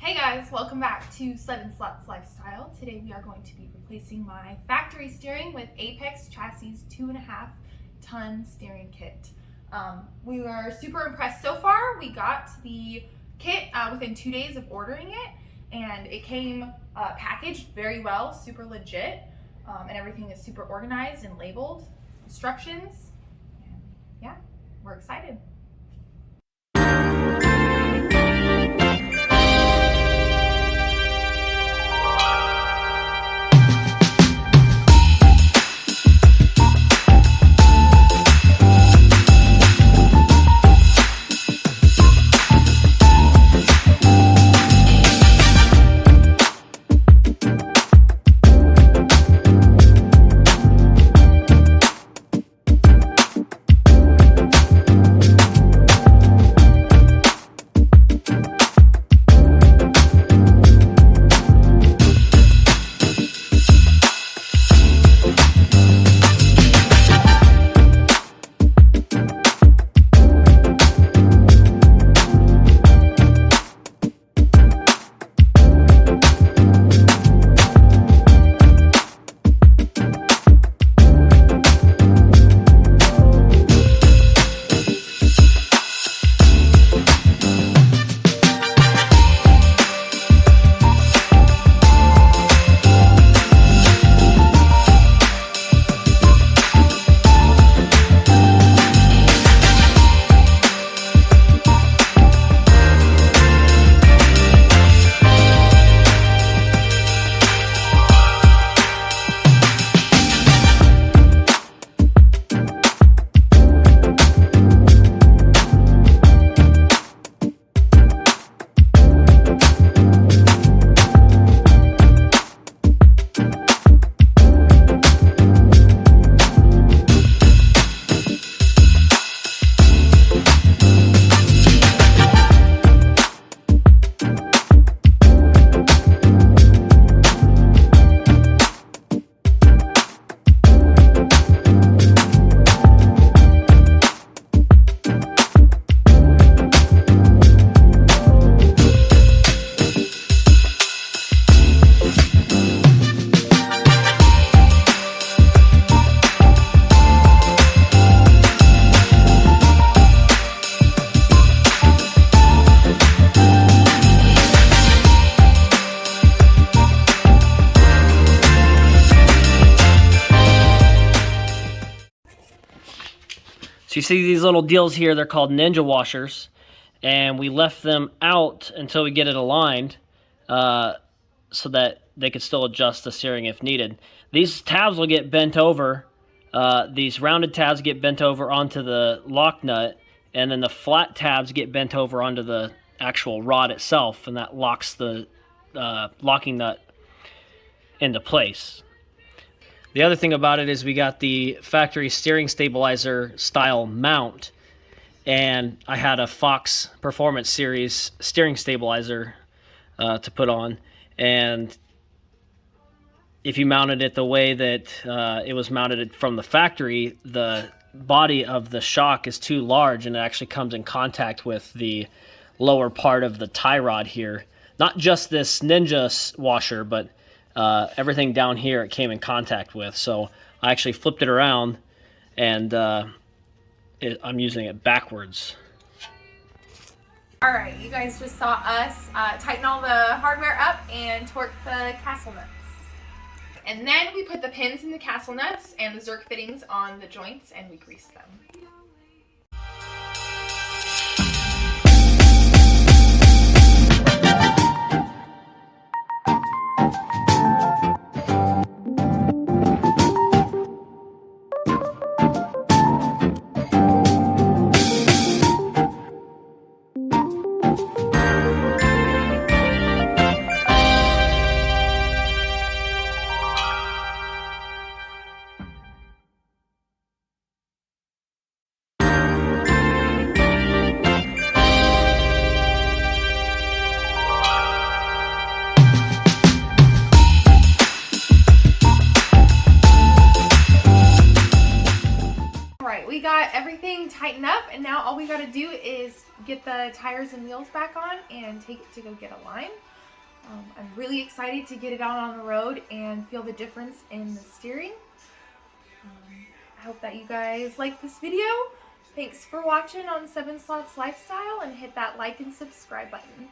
Hey guys, welcome back to 7 Slots Lifestyle. Today we are going to be replacing my factory steering with Apex Chassis 2.5 ton steering kit. We were super impressed so far. We got the kit within 2 days of ordering it, and it came packaged very well, super legit, and everything is super organized and labeled, instructions, and yeah, we're excited. So you see these little deals here, they're called Ninja washers, and we left them out until we get it aligned so that they could still adjust the steering if needed. These tabs will get bent over, these rounded tabs get bent over onto the lock nut, and then the flat tabs get bent over onto the actual rod itself, and that locks the locking nut into place. The other thing about it is we got the factory steering stabilizer style mount, and I had a Fox Performance Series steering stabilizer to put on, and if you mounted it the way that it was mounted from the factory, the body of the shock is too large and it actually comes in contact with the lower part of the tie rod here. Not just this Ninja washer, but everything down here it came in contact with. So I actually flipped it around, and I'm using it backwards. Alright, you guys just saw us tighten all the hardware up and torque the castle nuts. And then we put the pins in the castle nuts and the Zerk fittings on the joints, and we greased them. got everything tightened up, and now all we got to do is get the tires and wheels back on and take it to go get aligned. I'm really excited to get it out on the road and feel the difference in the steering. I hope that you guys like this video. Thanks for watching on 7 Slots Lifestyle, and hit that like and subscribe button.